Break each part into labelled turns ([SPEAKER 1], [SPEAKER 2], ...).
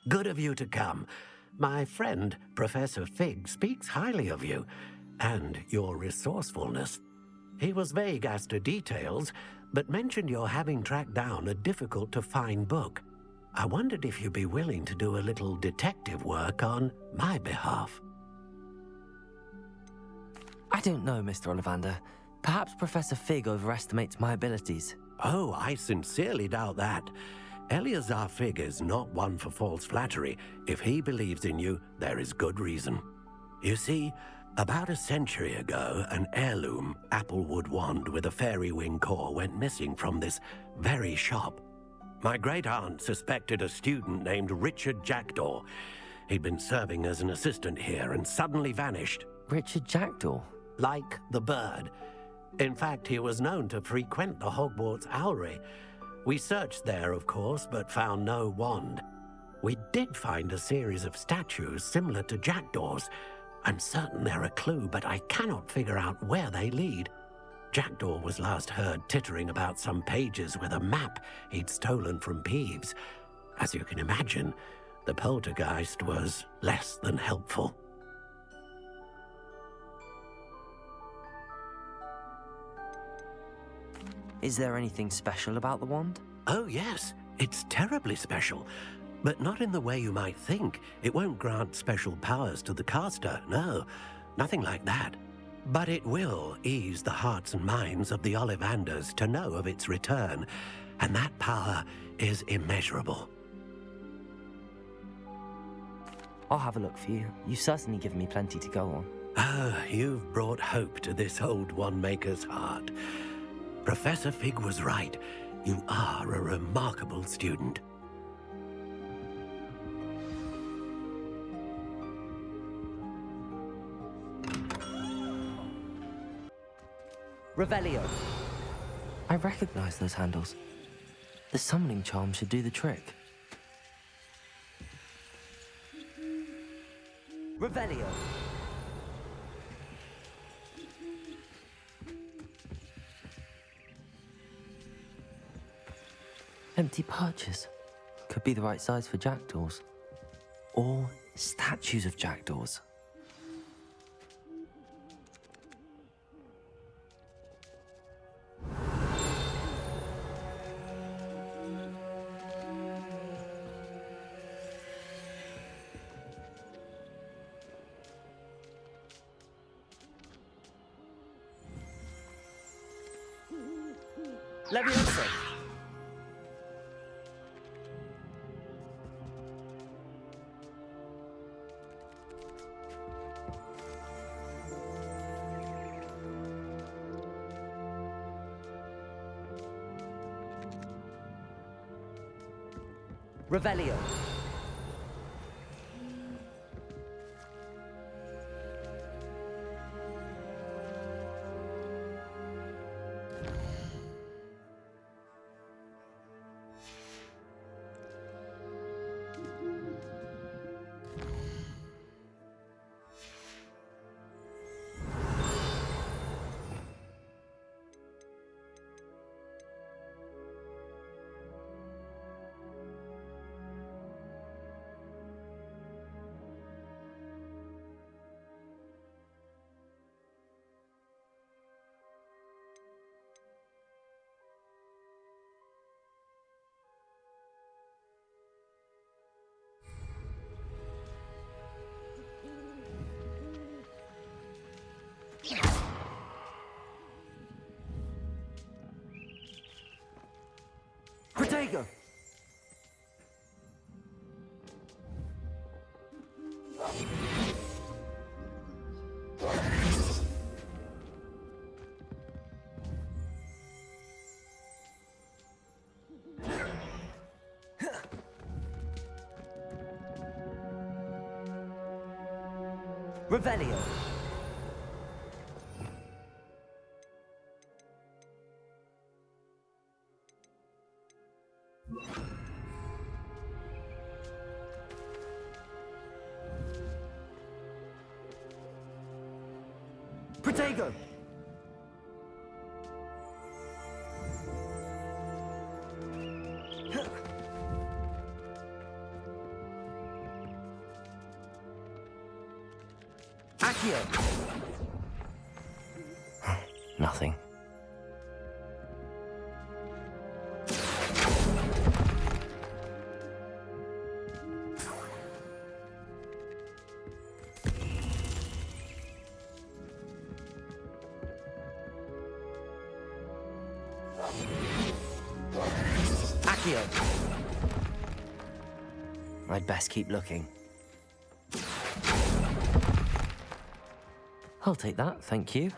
[SPEAKER 1] Good of you to come. My friend, Professor Fig, speaks highly of you and your resourcefulness. He was vague as to details, but mentioned your having tracked down a difficult-to-find book. I wondered if you'd be willing to do a little detective work on my behalf.
[SPEAKER 2] I don't know, Mr. Ollivander. Perhaps Professor Fig overestimates my abilities.
[SPEAKER 1] Oh, I sincerely doubt that. Eleazar Fig is not one for false flattery. If he believes in you, there is good reason. You see, about a century ago, an heirloom applewood wand with a fairy wing core went missing from this very shop. My great-aunt suspected a student named Richard Jackdaw. He'd been serving as an assistant here and suddenly vanished.
[SPEAKER 2] Richard Jackdaw?
[SPEAKER 1] Like the bird. In fact, he was known to frequent the Hogwarts Owlery. We searched there, of course, but found no wand. We did find a series of statues similar to Jackdaw's. I'm certain they're a clue, but I cannot figure out where they lead. Jackdaw was last heard tittering about some pages with a map he'd stolen from Peeves. As you can imagine, the poltergeist was less than helpful.
[SPEAKER 2] Is there anything special about the wand?
[SPEAKER 1] Oh, yes. It's terribly special. But not in the way you might think. It won't grant special powers to the caster, no. Nothing like that. But it will ease the hearts and minds of the Ollivanders to know of its return. And that power is immeasurable.
[SPEAKER 2] I'll have a look for you. You've certainly given me plenty to go on.
[SPEAKER 1] Ah, you've brought hope to this old wand-maker's heart. Professor Fig was right. You are a remarkable student.
[SPEAKER 2] Revelio! I recognize those handles. The summoning charm should do the trick. Revelio! Empty perches. Could be the right size for jackdaws. Or statues of jackdaws. Leviosa! Revelio. Protego! Revelio. Protego. Accio! Nothing. Accio! I'd best keep looking. I'll take that, thank you.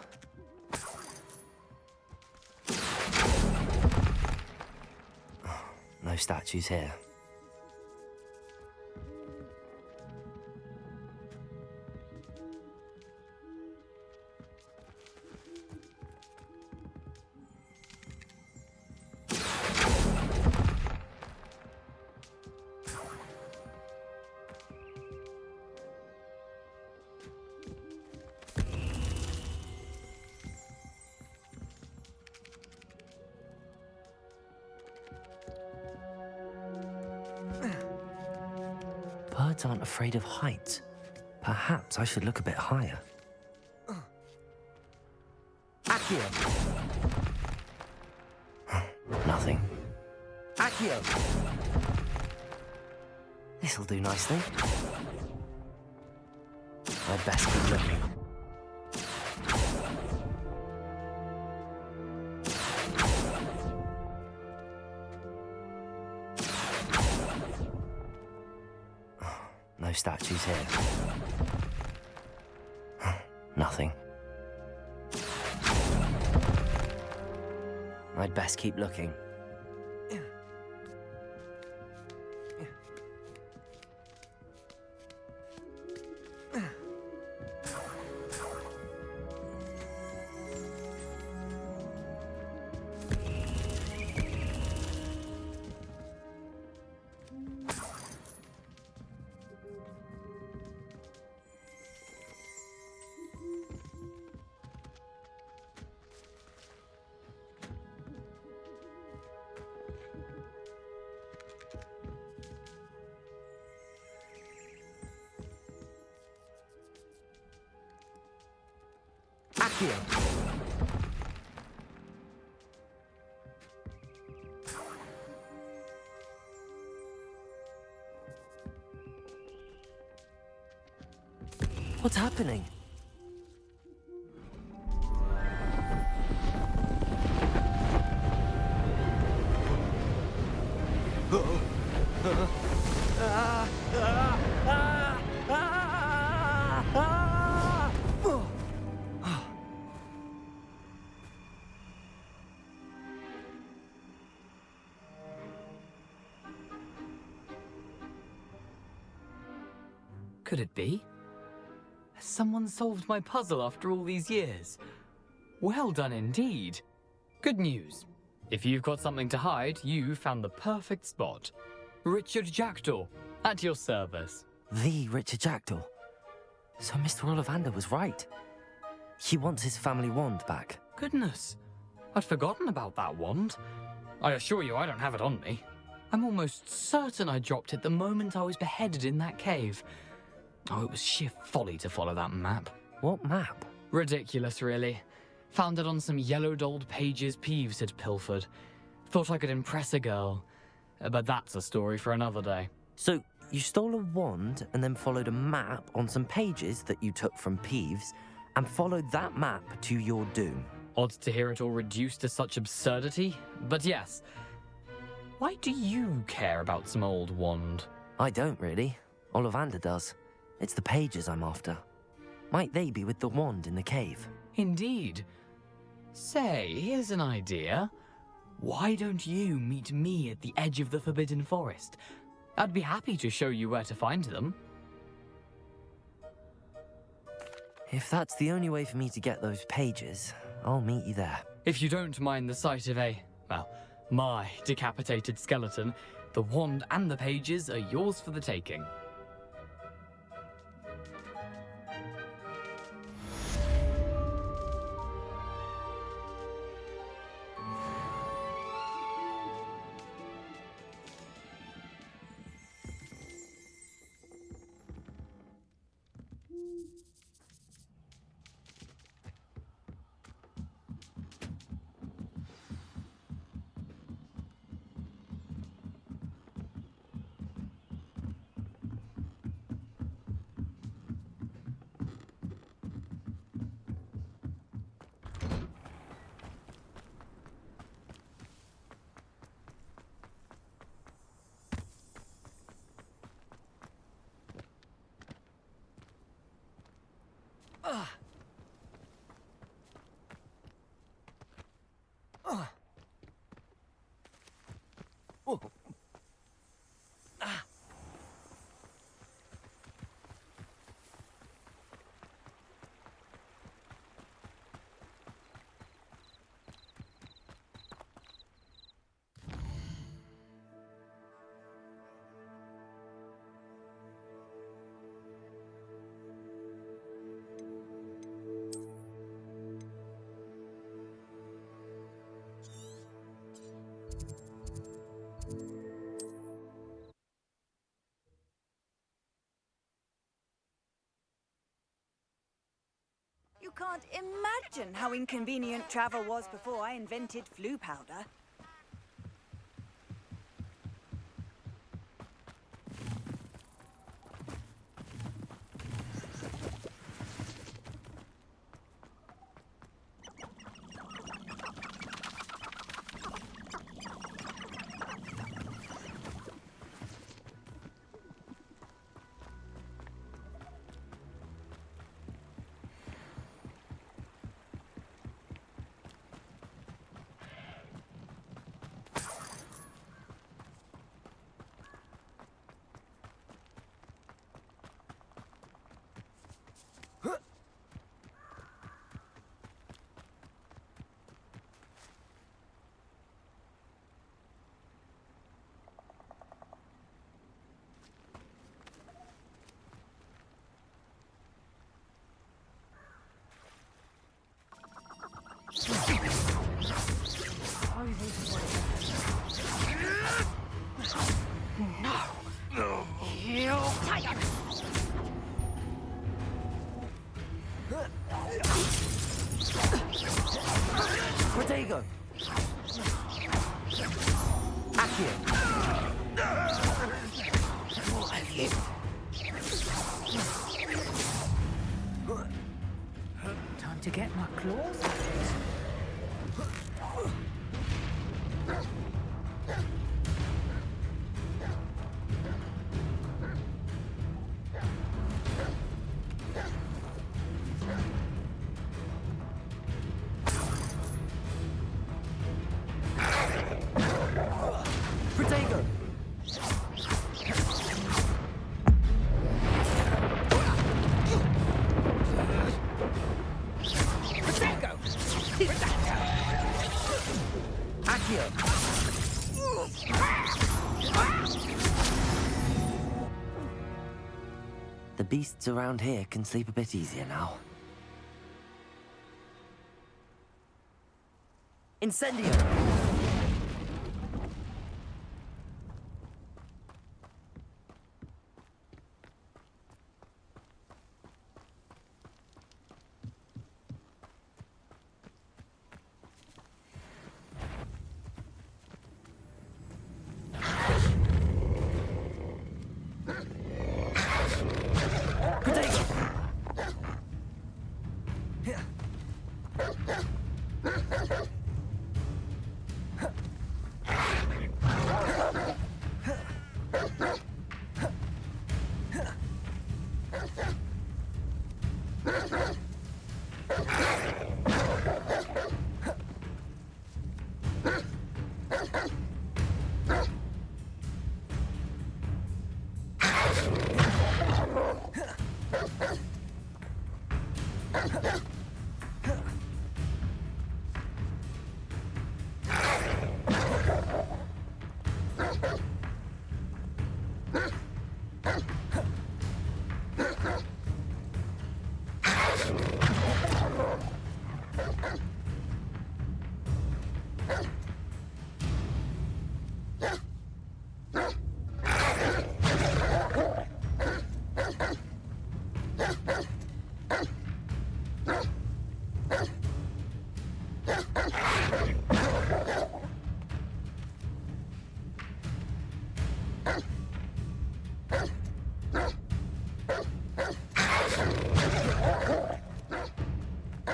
[SPEAKER 2] No statues here. Birds aren't afraid of heights. Perhaps I should look a bit higher. Accio! Nothing. Accio! This'll do nicely. I'd best keep looking. No statues here. Nothing. I'd best keep looking. Accio! What's happening?
[SPEAKER 3] Could it be? Has someone solved my puzzle after all these years? Well done indeed. Good news. If you've got something to hide, you found the perfect spot. Richard Jackdaw, at your service.
[SPEAKER 2] The Richard Jackdaw. So Mr. Ollivander was right. He wants his family wand back.
[SPEAKER 3] Goodness, I'd forgotten about that wand. I assure you I don't have it on me. I'm almost certain I dropped it the moment I was beheaded in that cave. Oh, it was sheer folly to follow that map.
[SPEAKER 2] What map?
[SPEAKER 3] Ridiculous, really. Found it on some yellowed old pages Peeves had pilfered. Thought I could impress a girl. But that's a story for another day.
[SPEAKER 2] So, you stole a wand and then followed a map on some pages that you took from Peeves and followed that map to your doom.
[SPEAKER 3] Odd to hear it all reduced to such absurdity, but yes. Why do you care about some old wand?
[SPEAKER 2] I don't really. Ollivander does. It's the pages I'm after. Might they be with the wand in the cave?
[SPEAKER 3] Indeed. Say, here's an idea. Why don't you meet me at the edge of the Forbidden Forest? I'd be happy to show you where to find them.
[SPEAKER 2] If that's the only way for me to get those pages, I'll meet you there.
[SPEAKER 3] If you don't mind the sight of my decapitated skeleton, the wand and the pages are yours for the taking.
[SPEAKER 4] You can't imagine how inconvenient travel was before I invented flu powder. No! You tiger!
[SPEAKER 2] Protego! Accio!
[SPEAKER 4] Time to get my claws on it.
[SPEAKER 2] Protego! Accio! The beasts around here can sleep a bit easier now. Incendio!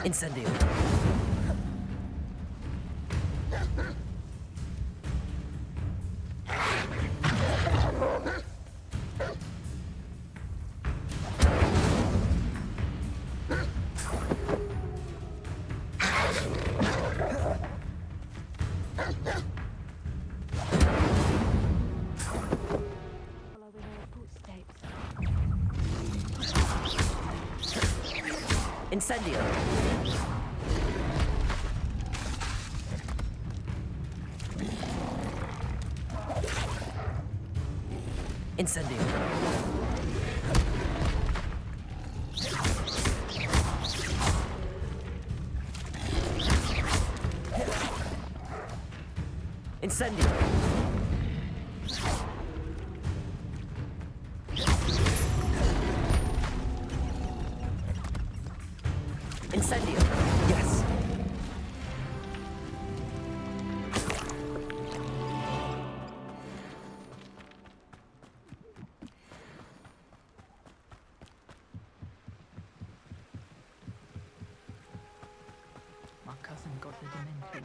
[SPEAKER 2] Incendio! Incendio! Incendio! Incendio! Incendio! Yes!
[SPEAKER 3] My cousin got the demented.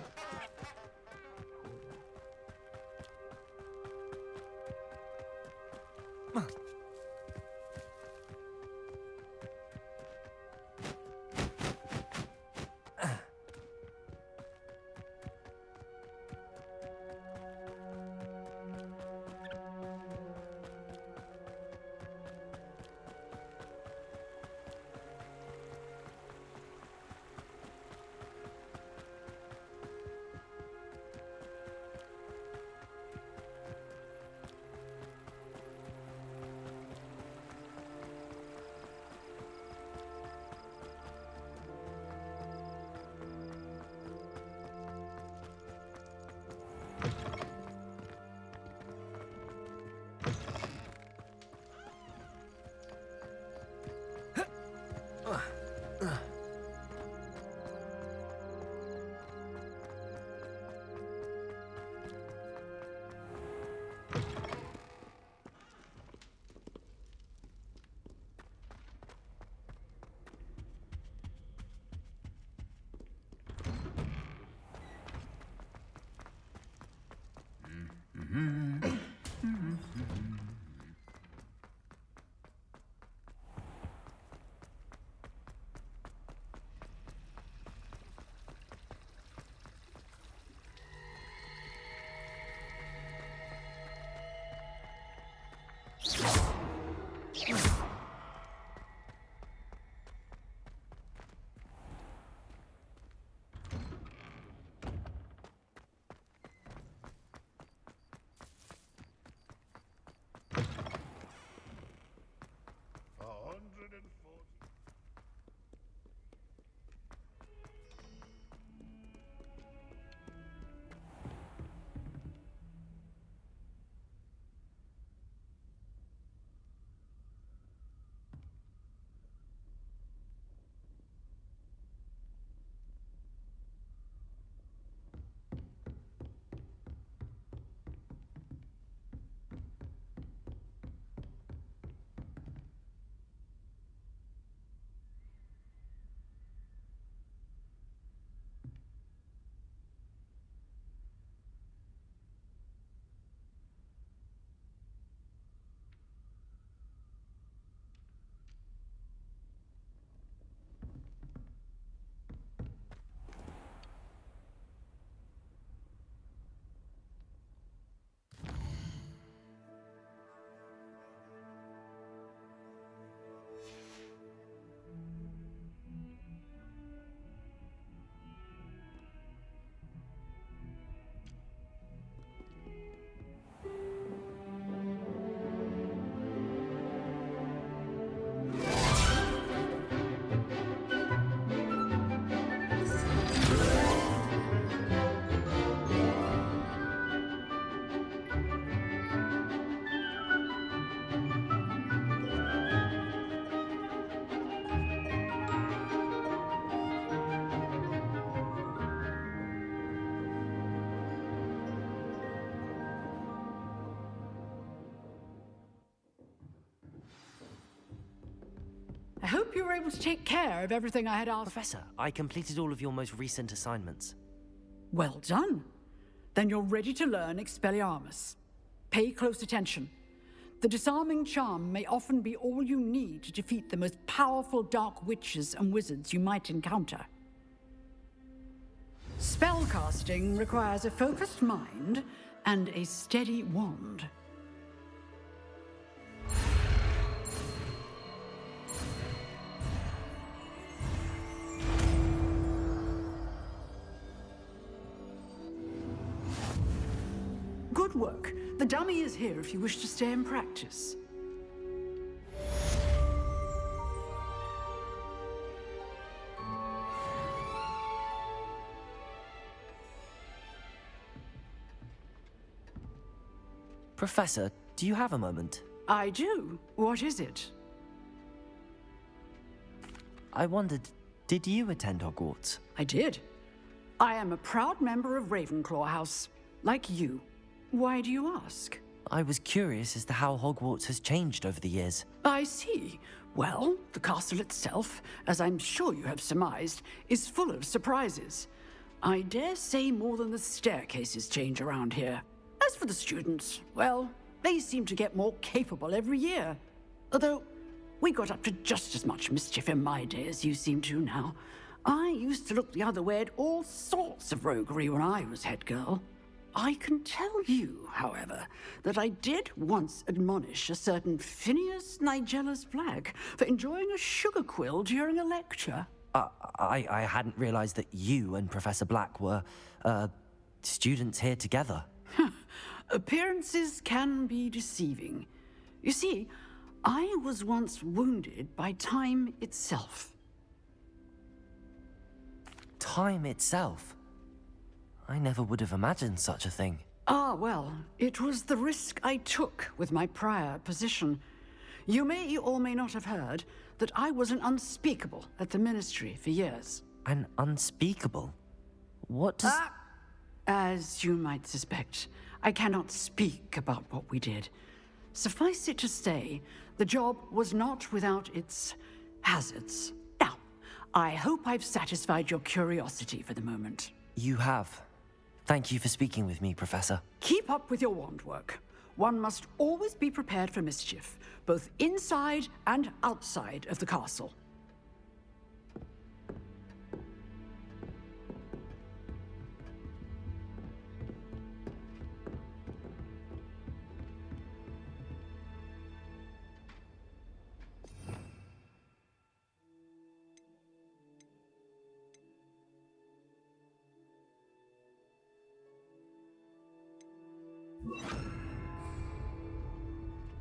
[SPEAKER 5] I hope you were able to take care of everything I had asked.
[SPEAKER 2] Professor, I completed all of your most recent assignments.
[SPEAKER 5] Well done. Then you're ready to learn Expelliarmus. Pay close attention. The disarming charm may often be all you need to defeat the most powerful dark witches and wizards you might encounter. Spellcasting requires a focused mind and a steady wand. Good work. The dummy is here if you wish to stay and practice.
[SPEAKER 2] Professor, do you have a moment?
[SPEAKER 5] I do. What is it?
[SPEAKER 2] I wondered, did you attend Hogwarts?
[SPEAKER 5] I did. I am a proud member of Ravenclaw House, like you. Why do you ask?
[SPEAKER 2] I was curious as to how Hogwarts has changed over the years.
[SPEAKER 5] I see. Well, the castle itself, as I'm sure you have surmised, is full of surprises. I dare say more than the staircases change around here. As for the students, well, they seem to get more capable every year. Although, we got up to just as much mischief in my day as you seem to now. I used to look the other way at all sorts of roguery when I was head girl. I can tell you, however, that I did once admonish a certain Phineas Nigellus Black for enjoying a sugar quill during a lecture.
[SPEAKER 2] I hadn't realized that you and Professor Black were, students here together.
[SPEAKER 5] Appearances can be deceiving. You see, I was once wounded by time itself.
[SPEAKER 2] Time itself? I never would have imagined such a thing.
[SPEAKER 5] Ah, well, it was the risk I took with my prior position. You may or may not have heard that I was an unspeakable at the Ministry for years.
[SPEAKER 2] An unspeakable? What does...
[SPEAKER 5] As you might suspect, I cannot speak about what we did. Suffice it to say, the job was not without its hazards. Now, I hope I've satisfied your curiosity for the moment.
[SPEAKER 2] You have. Thank you for speaking with me, Professor.
[SPEAKER 5] Keep up with your wand work. One must always be prepared for mischief, both inside and outside of the castle.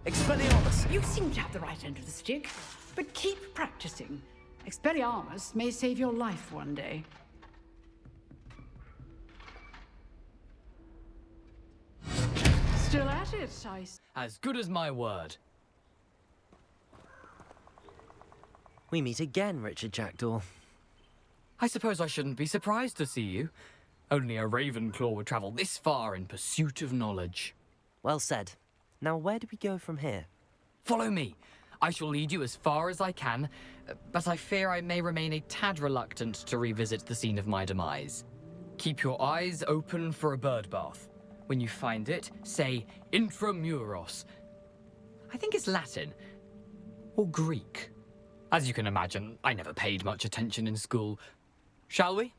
[SPEAKER 2] Expelliarmus!
[SPEAKER 5] You seem to have the right end of the stick, but keep practicing. Expelliarmus may save your life one day. Still at it, I...
[SPEAKER 3] As good as my word.
[SPEAKER 2] We meet again, Richard Jackdaw.
[SPEAKER 3] I suppose I shouldn't be surprised to see you. Only a Ravenclaw would travel this far in pursuit of knowledge.
[SPEAKER 2] Well said. Now where do we go from here?
[SPEAKER 3] Follow me. I shall lead you as far as I can, but I fear I may remain a tad reluctant to revisit the scene of my demise. Keep your eyes open for a bird bath. When you find it, say intramuros. I think it's Latin. Or Greek. As you can imagine, I never paid much attention in school. Shall we?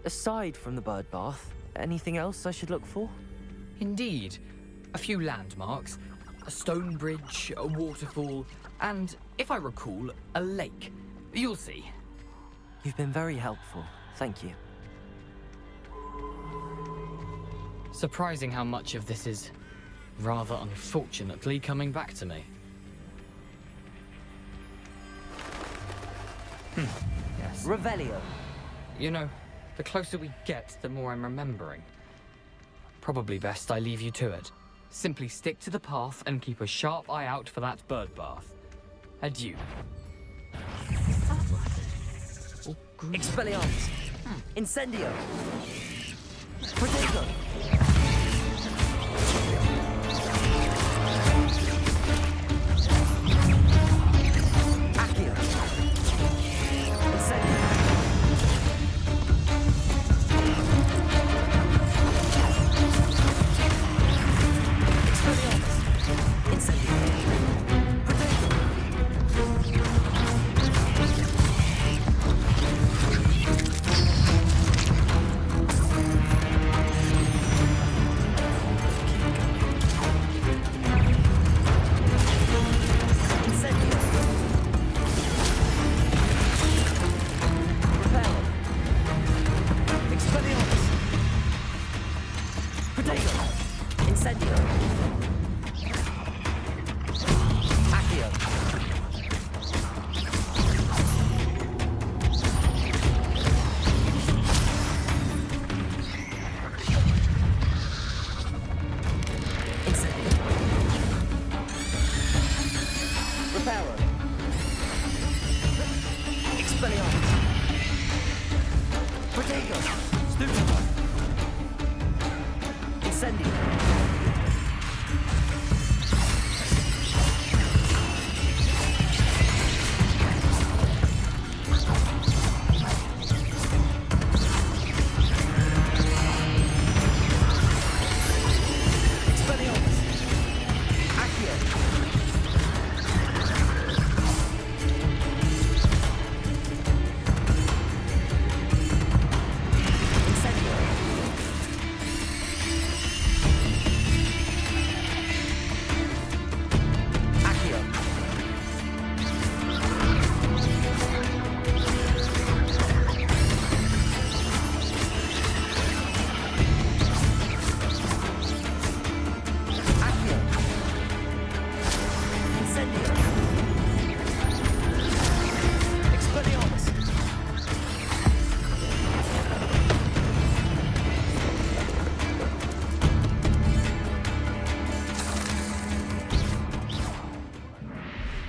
[SPEAKER 2] Aside from the bird bath, anything else I should look for?
[SPEAKER 3] Indeed. A few landmarks, a stone bridge, a waterfall, and, if I recall, a lake. You'll see.
[SPEAKER 2] You've been very helpful. Thank you.
[SPEAKER 3] Surprising how much of this is, rather unfortunately, coming back to me. Yes.
[SPEAKER 2] Revelio.
[SPEAKER 3] You know, the closer we get, the more I'm remembering. Probably best I leave you to it. Simply stick to the path and keep a sharp eye out for that bird bath. Adieu.
[SPEAKER 2] Expelliarmus. Incendio. Protego. Accio. Incendio. Expelliarmus. Incendio. Protego. Protego! Incendio! Accio! Incendio! Reparo! Expelliarmus! Protego! Stupefy! Incendio! Expelliarmus! Accio! Incendio! Accio! Accio! Incendio! Expelliarmus!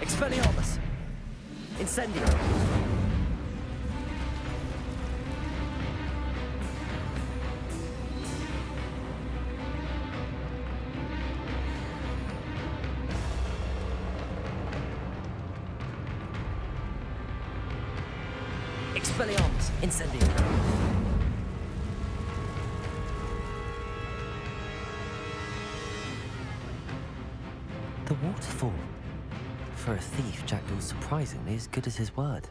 [SPEAKER 2] Expelliarmus! Incendio! Expelliarmus! Incendio! The waterfall. For a thief, Jackdaw's surprisingly as good as his word.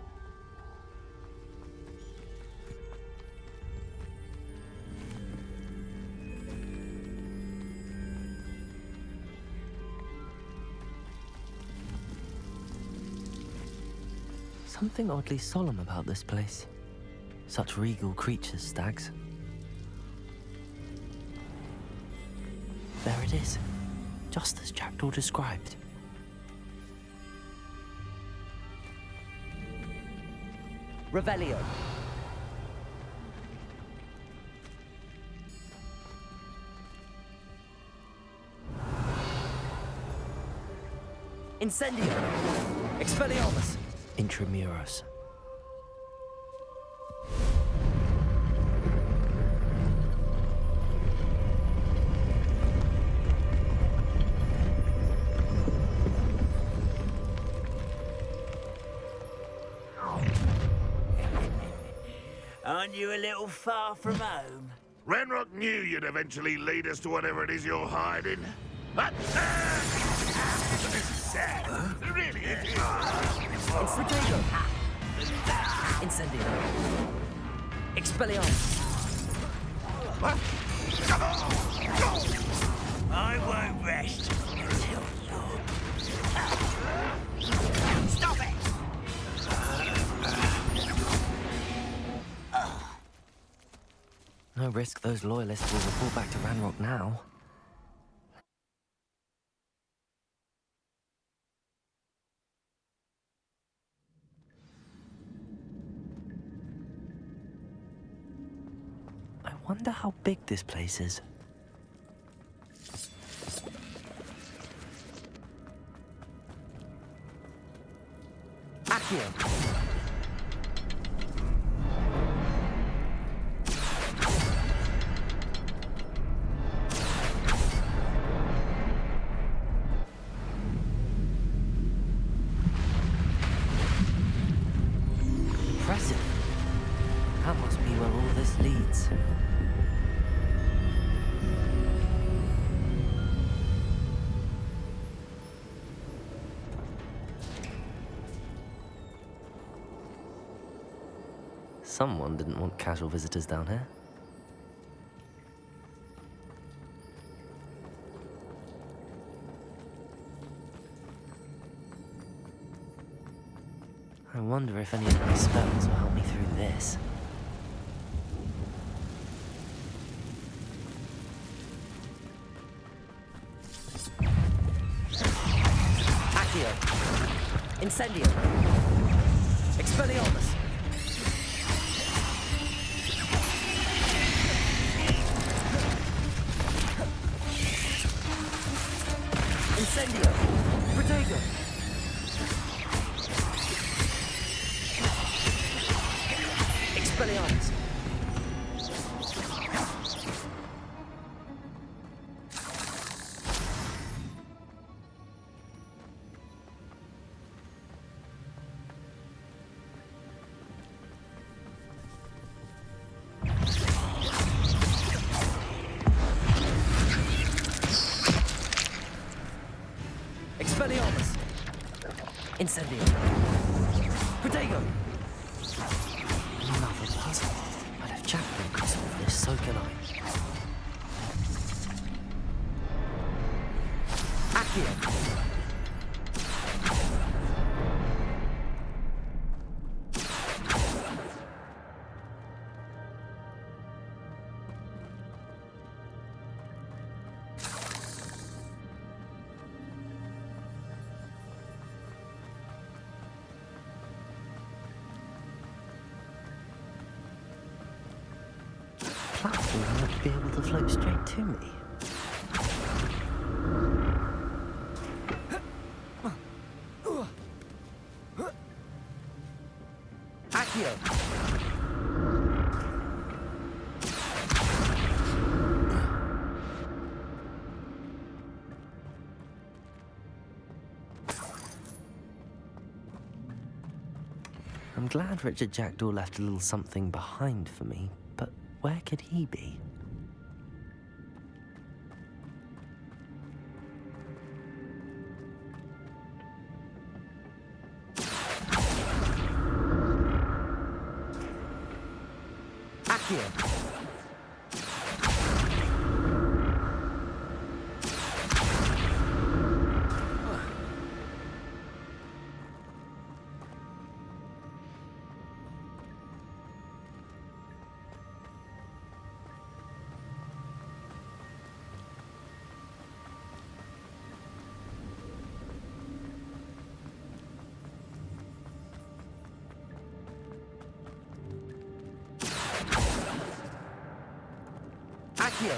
[SPEAKER 2] Something oddly solemn about this place. Such regal creatures, stags. There it is, just as Jackdaw described. Revelio. Incendio. Expelliarmus. Intramuros.
[SPEAKER 6] Aren't you a little far from home?
[SPEAKER 7] Ranrock knew you'd eventually lead us to whatever it is you're hiding. But this is sad. Really, it is.
[SPEAKER 2] Protego. Incendio. Expelliarmus.
[SPEAKER 7] What? Come on! Go!
[SPEAKER 6] I won't rest until you're... Stop it!
[SPEAKER 2] No risk those loyalists will report back to Ranrock now. I wonder how big this place is. Accio! Impressive. That must be where all this leads. Someone didn't want casual visitors down here. I wonder if any of my spells will help me through this. Accio. Incendio. Expelliarmus. Incendio. Protego. Expelliarmus. Expelliarmus. Incendio. Protego. Another puzzle. But if Jackdaw can solve this, so can I. Accio. Platform might be able to float straight to me. Accio. I'm glad Richard Jackdaw left a little something behind for me, but where could he be? Accio. Accio.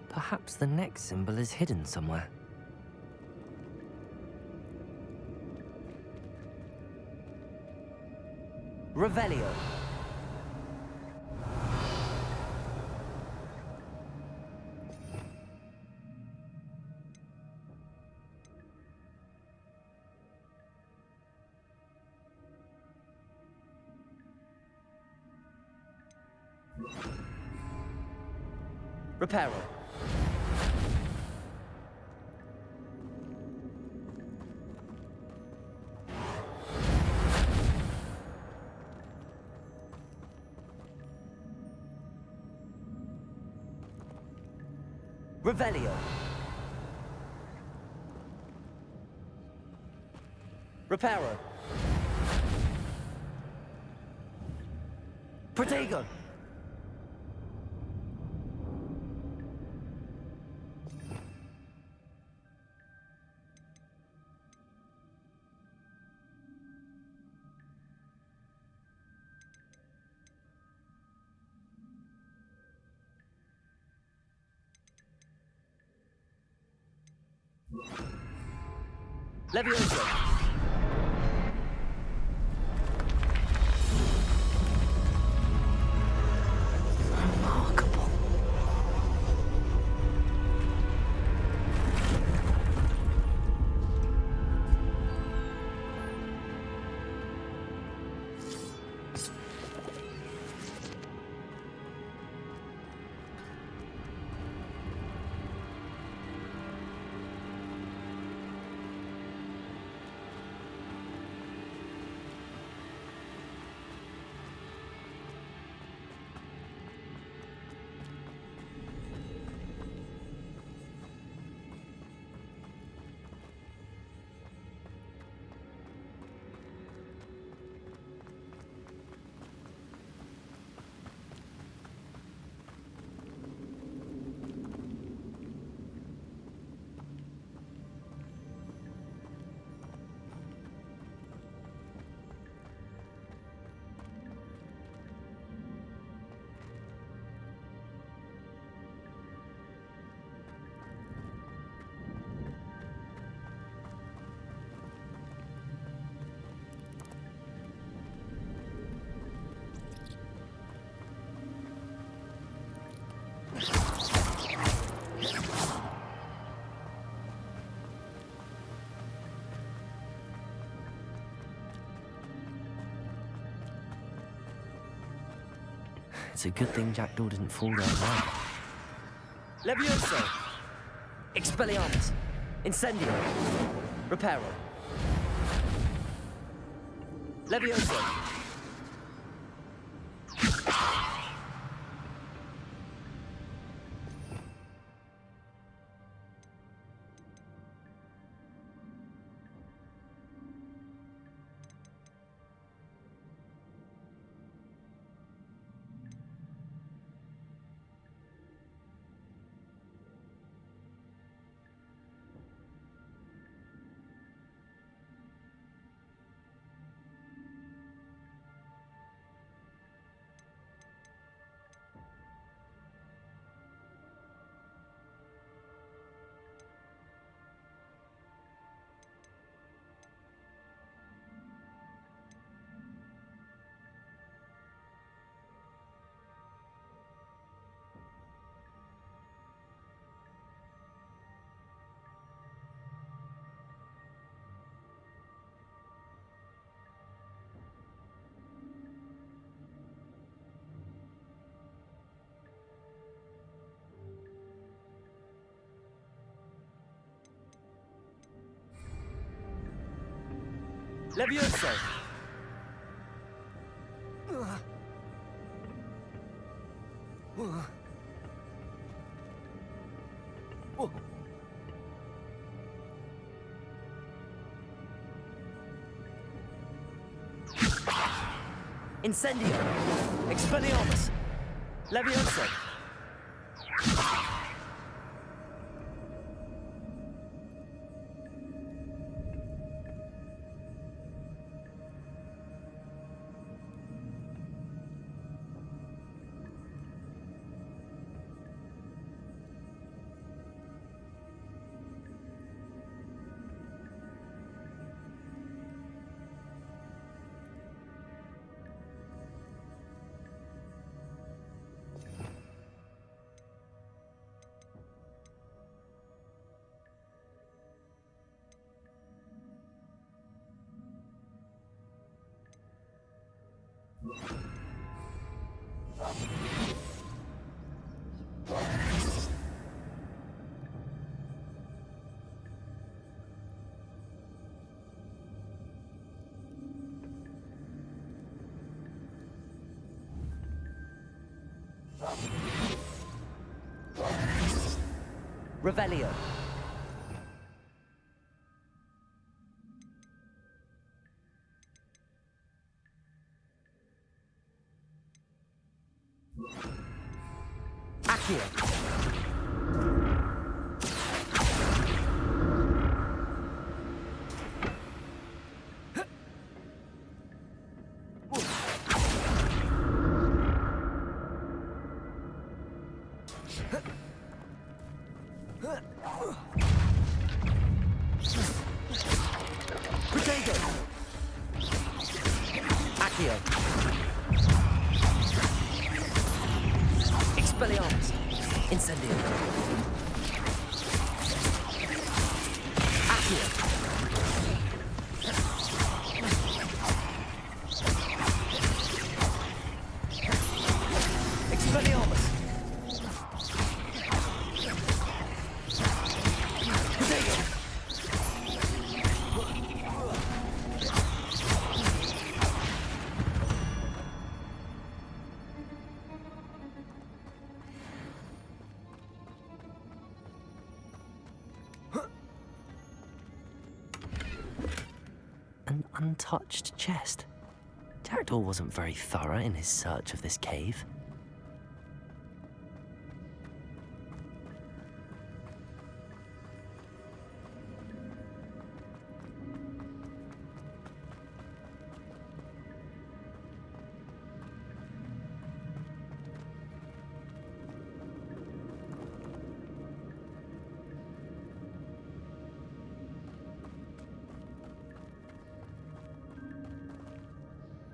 [SPEAKER 2] Perhaps the next symbol is hidden somewhere. Revelio. Reparo. Revelio. Reparo. Protego. Levioso. Remarkable. It's a good thing Jackdaw didn't fall down there. Levioso! Expelliarmus! Incendio! Reparo! Levioso! Levioso! Incendio! Expelliarmus! Levioso! Revelio. Accio. Protego. Accio. Expelliarmus. Incendio. Accio. Expelliarmus. Protego. An untouched chest. Jackdaw wasn't very thorough in his search of this cave.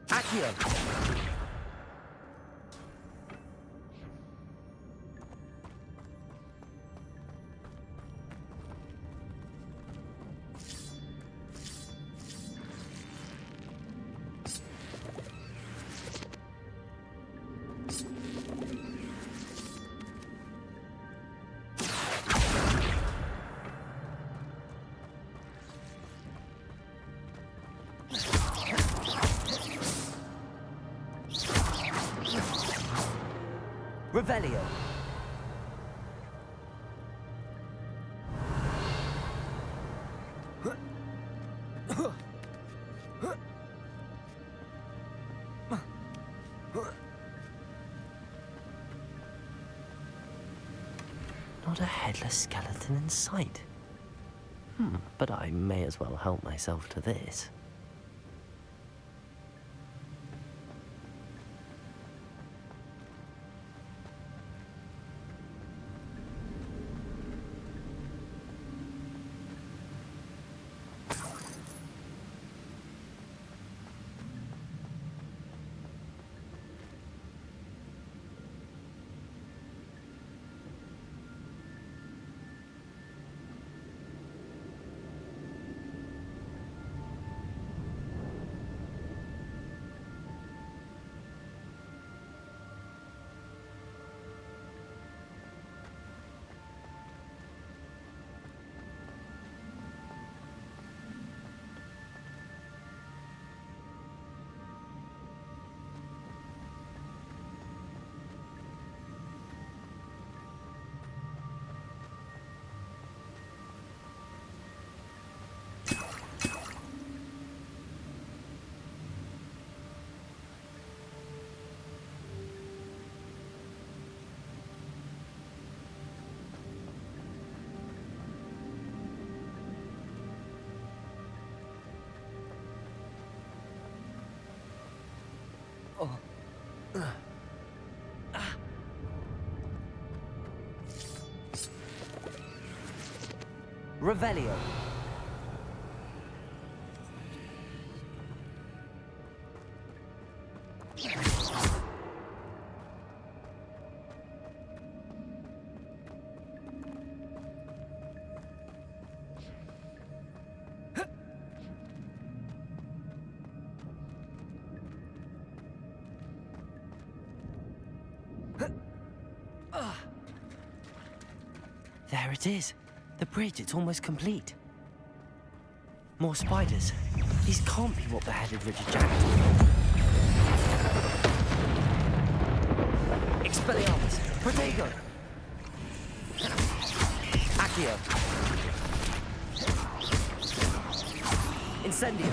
[SPEAKER 2] Accio. Revelio.
[SPEAKER 8] Not a headless skeleton in sight. But I may as well help myself to this.
[SPEAKER 2] Revelio.
[SPEAKER 8] There it is. The bridge, it's almost complete. More spiders. These can't be what beheaded Richard Jackdaw.
[SPEAKER 2] Expelliarmus. Protego. Accio. Incendio.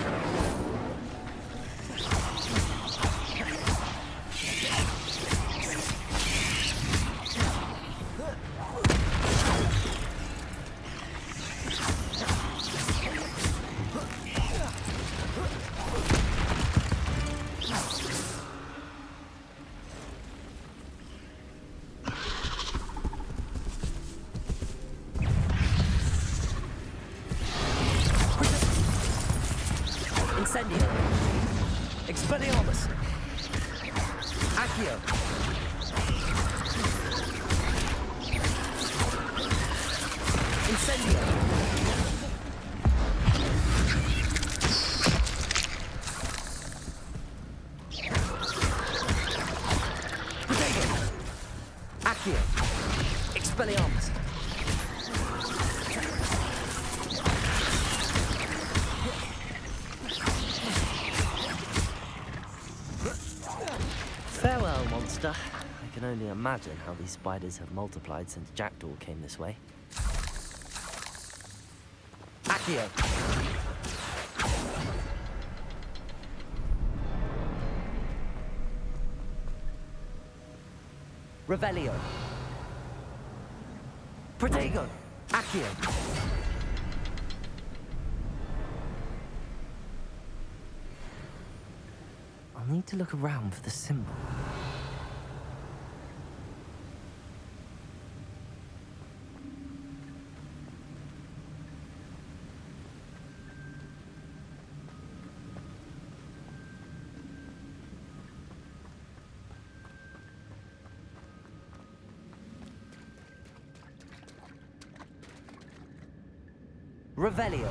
[SPEAKER 2] Incendio. Expelliarmus. Accio. Incendio. Protego. Accio. Expelliarmus.
[SPEAKER 8] Farewell, monster. I can only imagine how these spiders have multiplied since Jackdaw came this way.
[SPEAKER 2] Accio. Revelio. Protego. Accio.
[SPEAKER 8] I'll need to look around for the symbol.
[SPEAKER 2] Revelio.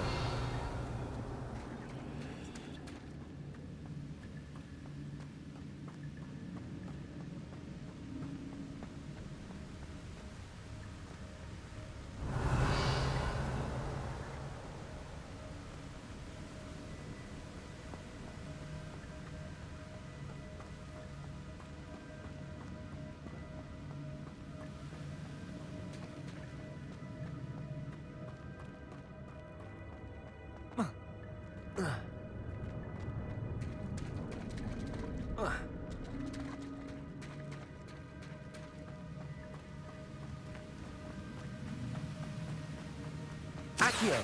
[SPEAKER 2] Accio.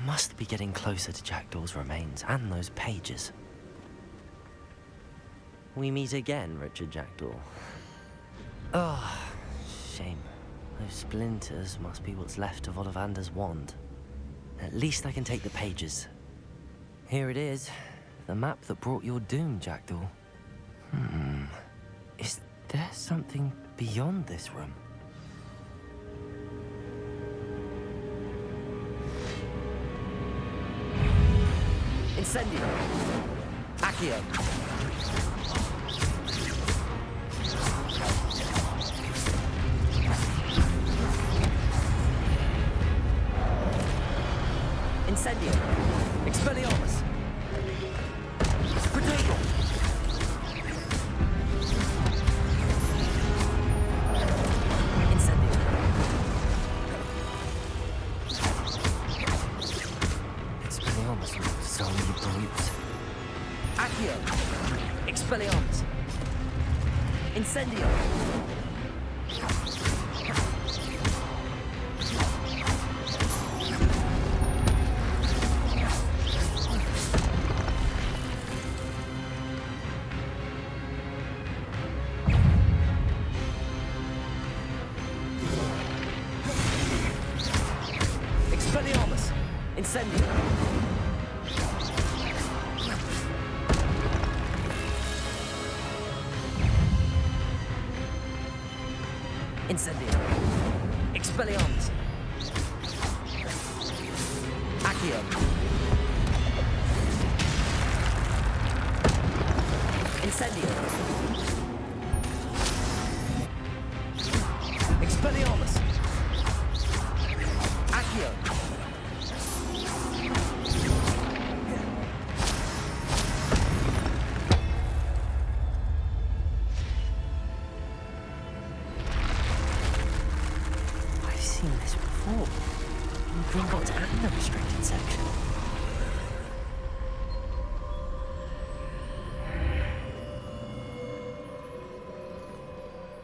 [SPEAKER 8] Must be getting closer to Jackdaw's remains and those pages. We meet again, Richard Jackdaw. Ah, shame. Those splinters must be what's left of Ollivander's wand. At least I can take the pages. Here it is, the map that brought your doom, Jackdaw. Is there something beyond this room?
[SPEAKER 2] Incendio. Accio. Incendio. Expelliarmus. Protego. Incendio.
[SPEAKER 8] Expelliarmus looks so many brutes.
[SPEAKER 2] Accio. Expelliarmus. Incendio. Expelliarmus. Incendio. Incendio. Expelliarmus. Accio. Incendio. Expelliarmus. Accio.
[SPEAKER 8] I've seen this before. In Gringotts and the restricted section.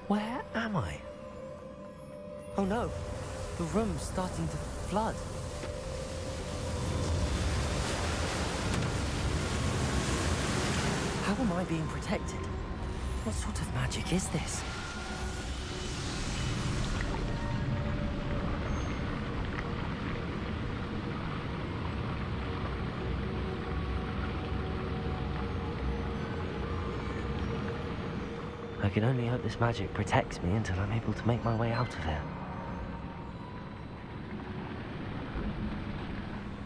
[SPEAKER 8] Where am I? Oh no, the room's starting to flood. How am I being protected? What sort of magic is this? I can only hope this magic protects me until I'm able to make my way out of here.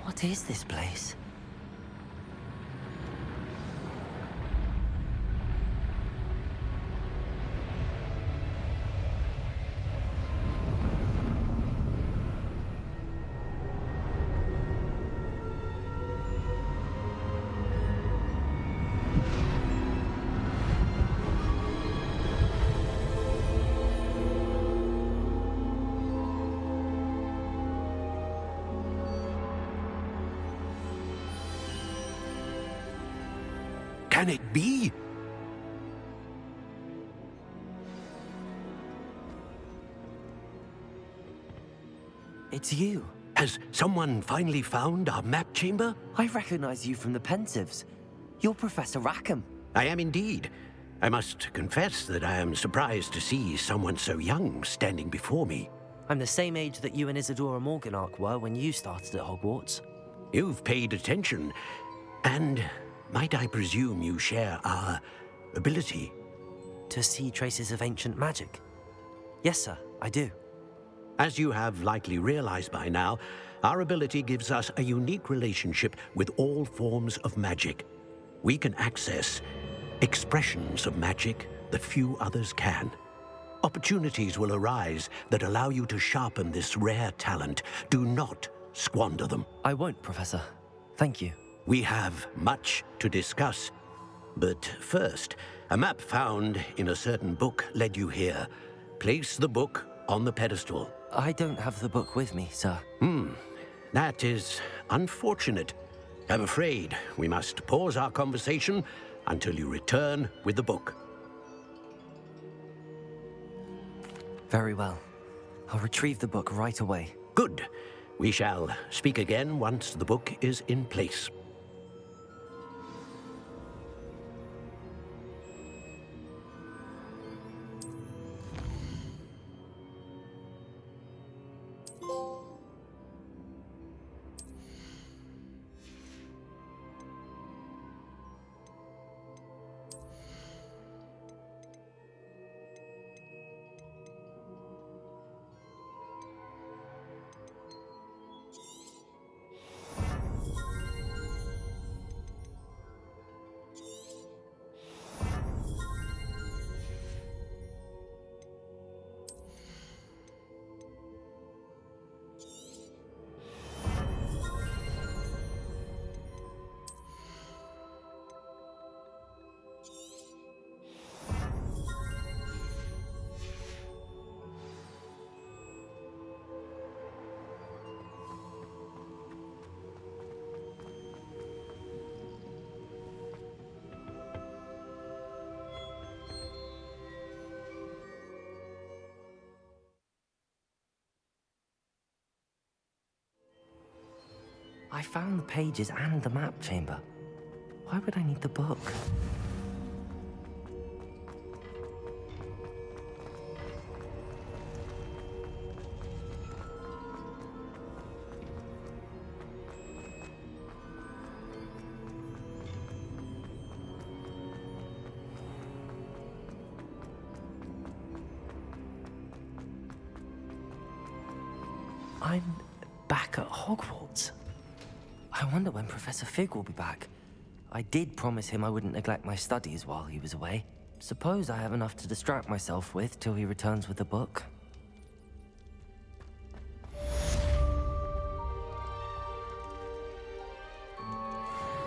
[SPEAKER 8] What is this place?
[SPEAKER 1] Can it be?
[SPEAKER 8] It's you.
[SPEAKER 1] Has someone finally found our map chamber?
[SPEAKER 8] I recognize you from the Pensives. You're Professor Rackham.
[SPEAKER 1] I am indeed. I must confess that I am surprised to see someone so young standing before me.
[SPEAKER 8] I'm the same age that you and Isadora Morganach were when you started at Hogwarts.
[SPEAKER 1] You've paid attention, and might I presume you share our ability?
[SPEAKER 8] To see traces of ancient magic? Yes, sir, I do.
[SPEAKER 1] As you have likely realized by now, our ability gives us a unique relationship with all forms of magic. We can access expressions of magic that few others can. Opportunities will arise that allow you to sharpen this rare talent. Do not squander them.
[SPEAKER 8] I won't, Professor. Thank you.
[SPEAKER 1] We have much to discuss, but first, A map found in a certain book led you here. Place the book on the pedestal.
[SPEAKER 8] I don't have the book with me, sir.
[SPEAKER 1] That is unfortunate. I'm afraid we must pause our conversation until you return with the book.
[SPEAKER 8] Very well. I'll retrieve the book right away.
[SPEAKER 1] Good. We shall speak again once the book is in place.
[SPEAKER 8] I found the pages and the map chamber. Why would I need the book? I'm back at Hogwarts. I wonder when Professor Fig will be back. I did promise him I wouldn't neglect my studies while he was away. Suppose I have enough to distract myself with till he returns with the book.